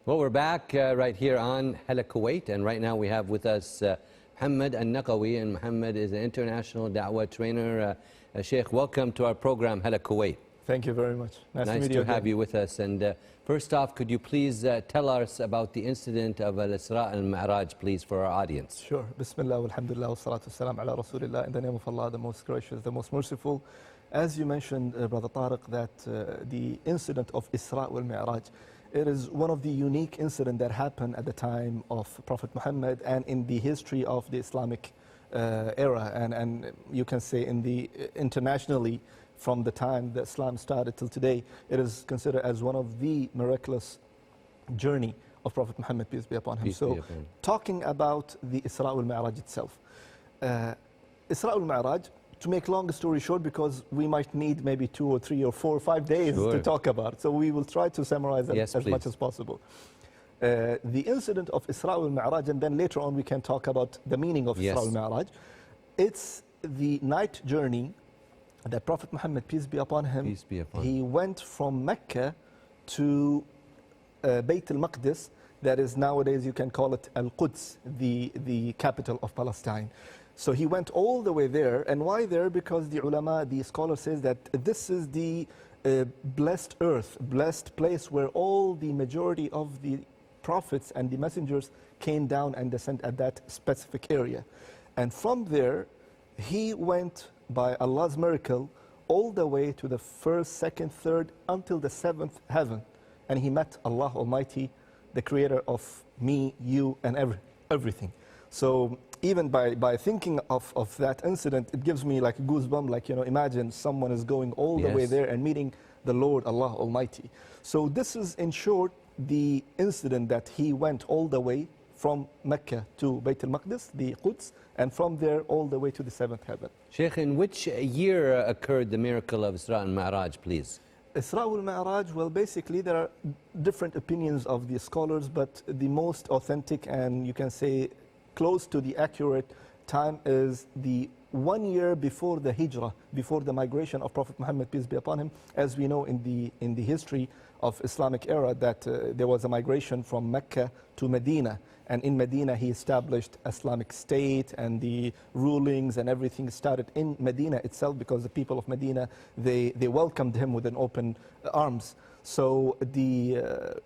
Well, we're back right here on Hala Kuwait, and right now we have with us Mohammad AlNaqwi, and Mohammad is an international da'wah trainer. Sheikh, welcome to our program Hala Kuwait. Thank you very much. Nice to have you with us. And first off, could you please tell us about the incident of Isra and Miraj, please, for our audience? Sure. Bismillah, alhamdulillah, wa salatu wassalam ala Rasulillah. In the name of Allah, the most gracious, the most merciful. As you mentioned, Brother Tariq, that the incident of Isra wal Miraj, it is one of the unique incidents that happened at the time of Prophet Muhammad and in the history of the Islamic era, and you can say in the internationally from the time that Islam started till today, it is considered as one of the miraculous journey of Prophet Muhammad, peace be upon him. So, talking about the Isra wal Miraj itself, Isra wal Miraj, to make long story short, because we might need maybe 2 or 3 or 4 or 5 days to talk about, so we will try to summarize it as much as possible. The incident of Isra wal Miraj, and then later on we can talk about the meaning of Isra wal Miraj. It's the night journey that Prophet Muhammad, peace be upon him, he went from Mecca to Bayt al-Maqdis, that is nowadays you can call it Al-Quds, the capital of Palestine. So he went all the way there, and why there? Because the ulama, the scholar says that this is the blessed earth, blessed place where all the majority of the prophets and the messengers came down and descended at that specific area. And from there, he went by Allah's miracle all the way to the first, second, third, until the 7th heaven. And he met Allah Almighty, the creator of me, you, and everything. So even by thinking of that incident, it gives me like a goosebump, like, you know, imagine someone is going all the way there and meeting the Lord Allah Almighty. So this is in short the incident that he went all the way from Mecca to Bayt al-Maqdis, the Quds, and from there all the way to the 7th heaven. Sheikh, in which year occurred the miracle of Isra and Miraj, please? Isra wal Miraj, well, basically there are different opinions of the scholars, but the most authentic and you can say close to the accurate time is the 1 year before the Hijrah, before the migration of Prophet Muhammad, peace be upon him. As we know in the history of Islamic era that there was a migration from Mecca to Medina, and in Medina he established Islamic State, and the rulings and everything started in Medina itself, because the people of Medina, they welcomed him with an open arms. So the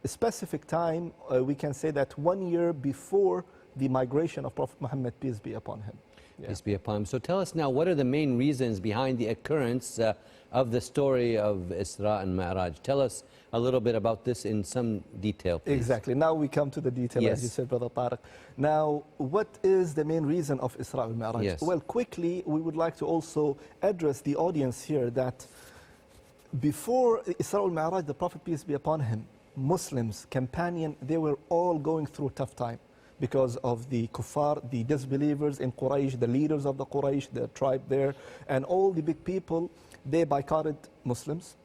specific time, we can say that 1 year before the migration of Prophet Muhammad, peace be upon him. Peace be upon him. So tell us now, what are the main reasons behind the occurrence of the story of Isra and Miraj? Tell us a little bit about this in some detail, please. Exactly. Now we come to the detail, as you said, Brother Tariq. Now, what is the main reason of Isra and Miraj? Well, quickly, we would like to also address the audience here that before Isra and Miraj, the Prophet, peace be upon him, Muslims, companion, they were all going through a tough time, because of the kuffar, the disbelievers in Quraysh, the leaders of the Quraysh, the tribe there, and all the big people, they boycotted Muslims.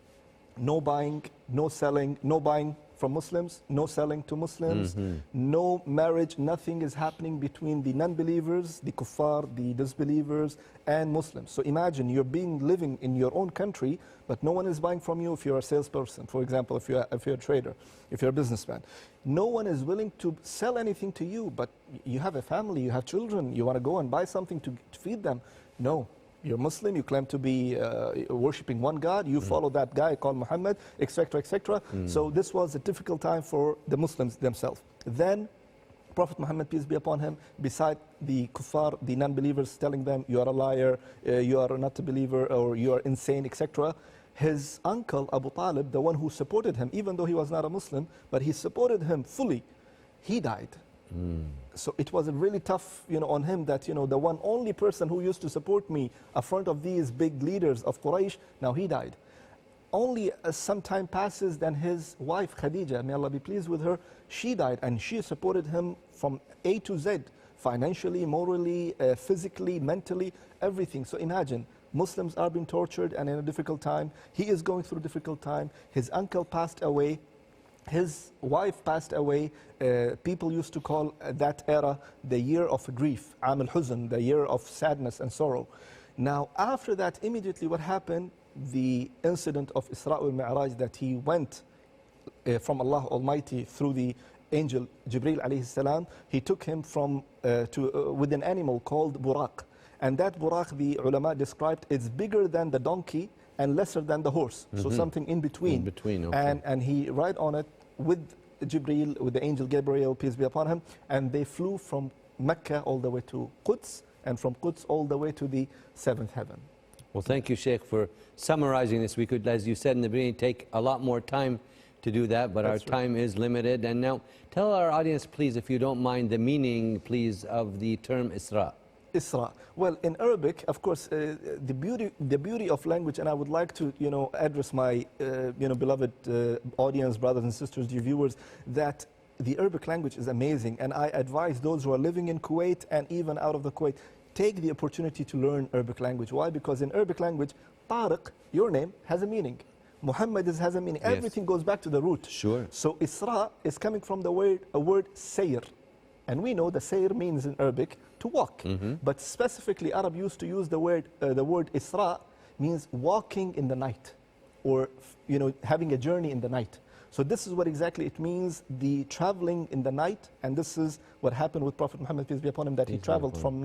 No buying, no selling, no buying from Muslims, no selling to Muslims, no marriage, nothing is happening between the non-believers, the kuffar, the disbelievers, and Muslims. So imagine you're living in your own country, but no one is buying from you if you're a salesperson, for example, if you're a trader, if you're a businessman. No one is willing to sell anything to you, but you have a family, you have children, you want to go and buy something to feed them. No. You're Muslim, you claim to be worshipping one God, you follow that guy called Muhammad, etc., etc. So this was a difficult time for the Muslims themselves. Then Prophet Muhammad, peace be upon him, beside the kuffar, the non-believers, telling them, you are a liar, you are not a believer, or you are insane, etc. His uncle, Abu Talib, the one who supported him, even though he was not a Muslim, but he supported him fully, he died. So it was really tough, you know, on him that, you know, the one only person who used to support me in front of these big leaders of Quraysh, now he died. Only some time passes, then his wife Khadija, may Allah be pleased with her, she died, and she supported him from A to Z, financially, morally, physically, mentally, everything. So imagine, Muslims are being tortured and in a difficult time. He is going through a difficult time. His uncle passed away. His wife passed away. People used to call that era the year of grief, Am al-Huzn, the year of sadness and sorrow. Now, after that, immediately what happened? The incident of Isra al Miraj, that he went from Allah Almighty through the angel Jibreel alayhi salam, he took him from with an animal called buraq. And that buraq, the ulama described, it's bigger than the donkey and lesser than the horse. So something in between. In between, okay. And he ride on it with Jibreel, with the angel Gabriel, peace be upon him, and they flew from Mecca all the way to Quds, and from Quds all the way to the seventh heaven. Well, thank you, Sheikh, for summarizing this. We could, as you said in the beginning, take a lot more time to do that, but our time is limited. And now, tell our audience, please, if you don't mind, the meaning, please, of the term Isra. Isra. Well, in Arabic, of course, the beauty of language, and I would like to, address my, beloved audience, brothers and sisters, dear viewers, that the Arabic language is amazing, and I advise those who are living in Kuwait and even out of the Kuwait, take the opportunity to learn Arabic language. Why? Because in Arabic language, Tariq, your name, has a meaning. Muhammad has a meaning. Yes. Everything goes back to the root. Sure. So Isra is coming from the word sayr. And we know the sayr means in Arabic to walk. But specifically, Arab used to use the word Isra means walking in the night, or having a journey in the night. So this is what exactly it means, the traveling in the night. And this is what happened with Prophet Muhammad, peace be upon him, that he traveled from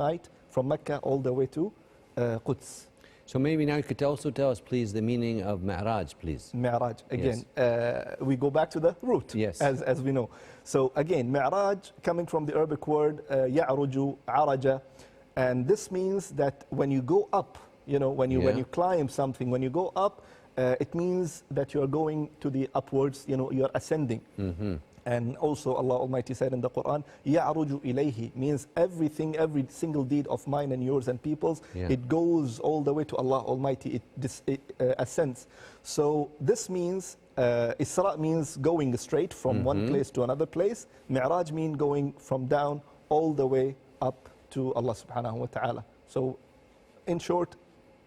Mecca all the way to Quds. So maybe now you could also tell us, please, the meaning of Miraj, please. Miraj, again, yes. We go back to the root, yes, as we know. So again, Miraj, coming from the Arabic word, ya'ruju, araja, and this means that when you go up, when you climb something, when you go up, it means that you are going to the upwards, you are ascending. And also Allah Almighty said in the Quran, يَعْرُجُ إِلَيْهِ means everything, every single deed of mine and yours and people's, it goes all the way to Allah Almighty, it ascends. So this means, Isra means going straight from one place to another place. Mi'raj means going from down all the way up to Allah subhanahu wa ta'ala. So in short,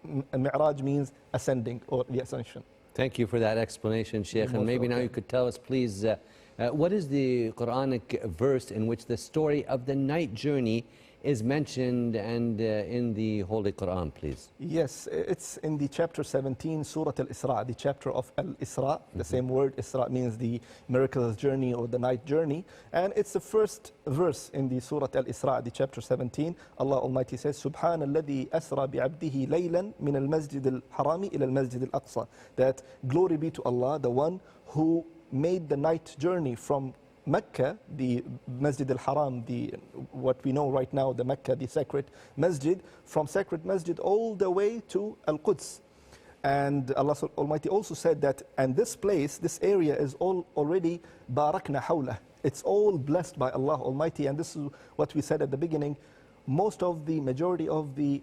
Mi'raj means ascending or the ascension. Thank you for that explanation, Sheikh. And maybe now you could tell us, please, what is the Quranic verse in which the story of the night journey is mentioned and in the Holy Quran, please? Yes, it's in the chapter 17, Surah Al-Isra, the chapter of Al-Isra. The same word, Isra, means the miraculous journey or the night journey. And it's the first verse in the Surah Al-Isra, the chapter 17. Allah Almighty says, Subhana alladhi asra bi'abdihi laylan min al-masjid al-harami ila al-masjid al-aqsa. That glory be to Allah, the one who made the night journey from Mecca, the Masjid al-Haram, what we know right now, the Mecca, the sacred masjid, from sacred masjid all the way to Al-Quds. And Allah Almighty also said that, and this place, this area is already barakna hawla. It's all blessed by Allah Almighty. And this is what we said at the beginning. Majority of the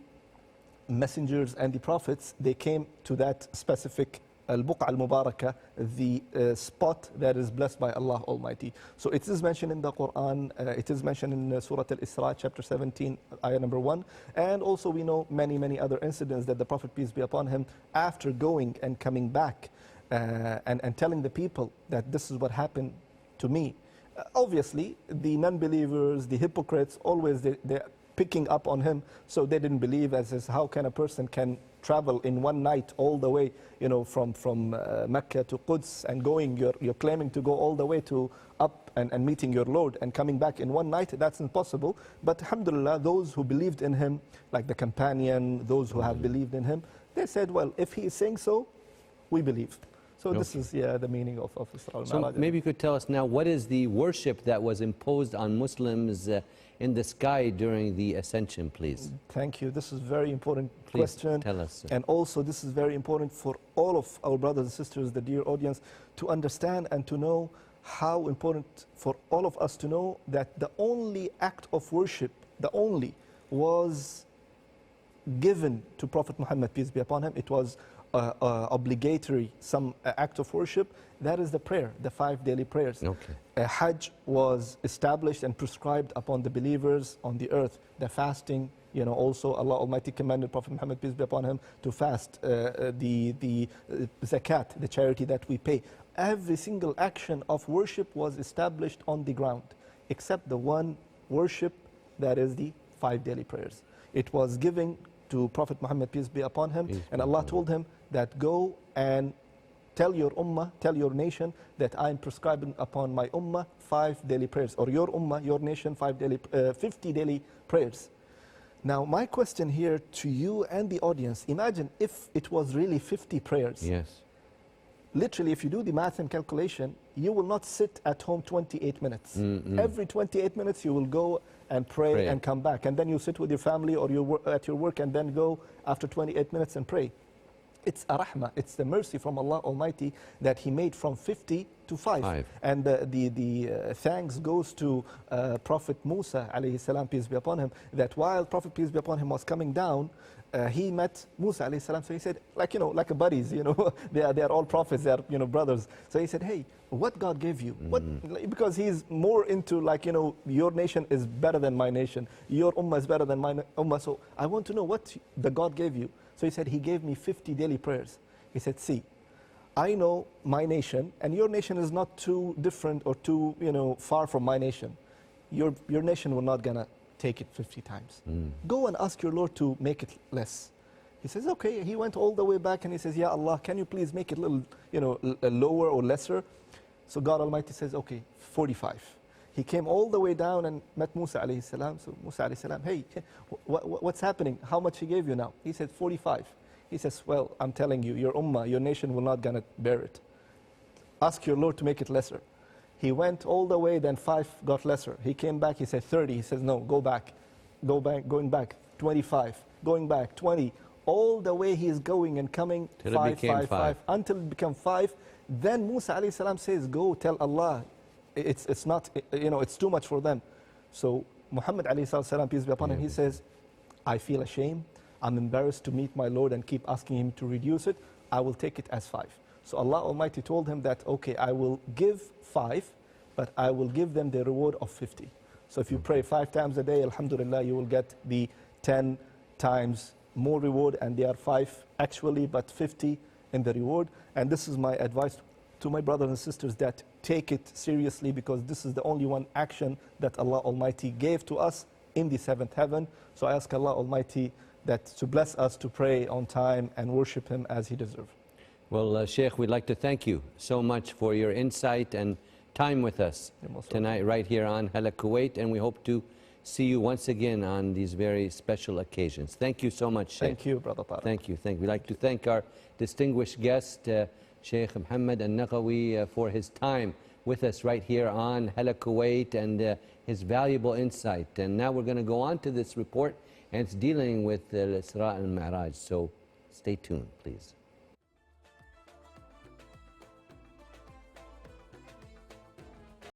messengers and the prophets, they came to that specific Al-Buqa al-Mubarakah, the spot that is blessed by Allah Almighty. So it is mentioned in the Quran, it is mentioned in Surah Al-Isra, chapter 17, ayah number 1. And also we know many other incidents that the Prophet, peace be upon him, after going and coming back and telling the people that this is what happened to me. Obviously, the non-believers, the hypocrites, always they're picking up on him, so they didn't believe, as how can a person can travel in one night all the way, from Mecca to Quds and going, you're claiming to go all the way to up and meeting your Lord and coming back in one night. That's impossible. But alhamdulillah, those who believed in him, like the companion, those who have believed in him, they said, well, if he is saying so, we believe. So this is the meaning of Isra. So maybe you could tell us now, what is the worship that was imposed on Muslims in the sky during the ascension, please? Thank you. This is a very important question. Tell us. And also this is very important for all of our brothers and sisters, the dear audience, to understand and to know how important for all of us to know that the only act of worship, was given to Prophet Muhammad, peace be upon him. It was obligatory, some act of worship. That is the prayer, the 5 daily prayers. Hajj was established and prescribed upon the believers on the earth. The fasting, also Allah Almighty commanded Prophet Muhammad, peace be upon him, to fast. The zakat, the charity that we pay. Every single action of worship was established on the ground, except the one worship that is the 5 daily prayers. It was given to Prophet Muhammad, peace be upon him, and Allah told him that go and tell your ummah, tell your nation that I'm prescribing upon my ummah 5 daily prayers, or your ummah, your nation, 50 daily prayers. Now, my question here to you and the audience, imagine if it was really 50 prayers. Yes. Literally, if you do the math and calculation, you will not sit at home 28 minutes. Every 28 minutes, you will go and pray and come back. And then you sit with your family or at your work and then go after 28 minutes and pray. It's a rahmah, it's the mercy from Allah Almighty that He made from 50 to 5. And the thanks goes to Prophet Musa alayhi salam, peace be upon him, that while Prophet peace be upon him was coming down, he met Musa alayhi salam. So he said, like a buddies, they are all prophets, they are brothers. So he said, hey, what God gave you? Because he's more into your nation is better than my nation, your ummah is better than my ummah. So I want to know what the God gave you. So he said, He gave me 50 daily prayers. He said, see, I know my nation, and your nation is not too different or too far from my nation. Your nation will not gonna take it 50 times. Go and ask your Lord to make it less. He says, okay. He went all the way back and he says, Ya Allah, can you please make it a little, lower or lesser? So God Almighty says, okay, 45. He came all the way down and met Musa alayhi salam. So Musa alayhi salam, hey, what's happening? How much he gave you now? He said 45. He says, well, I'm telling you, your ummah, your nation will not gonna bear it. Ask your Lord to make it lesser. He went all the way, then 5 got lesser. He came back, he said 30. He says, no, go back, going back, 25, going back, 20. All the way he is going and coming, 5, until it became 5. Then Musa alayhi salam says, go tell Allah, it's not, it's too much for them. So Muhammad alayhi salam, peace be upon him, he says, I feel ashamed. I'm embarrassed to meet my Lord and keep asking Him to reduce it. I will take it as 5. So Allah Almighty told him that, okay, I will give 5, but I will give them the reward of 50. So if you pray 5 times a day, alhamdulillah, you will get the 10 times more reward, and they are 5 actually, but 50 in the reward. And this is my advice to my brothers and sisters, that take it seriously, because this is the only one action that Allah Almighty gave to us in the 7th heaven. So I ask Allah Almighty that to bless us to pray on time and worship Him as He deserves. Well, Sheikh, we'd like to thank you so much for your insight and time with us tonight right here on Hala Kuwait, and we hope to see you once again on these very special occasions. Thank you so much, Sheikh. Thank you, Brother Tariq. Thank you. We'd like to thank our distinguished guest, Sheikh Mohammad AlNaqwi, for his time with us right here on Hala Kuwait and his valuable insight. And now we're going to go on to this report, and it's dealing with Isra and Miraj. So stay tuned, please.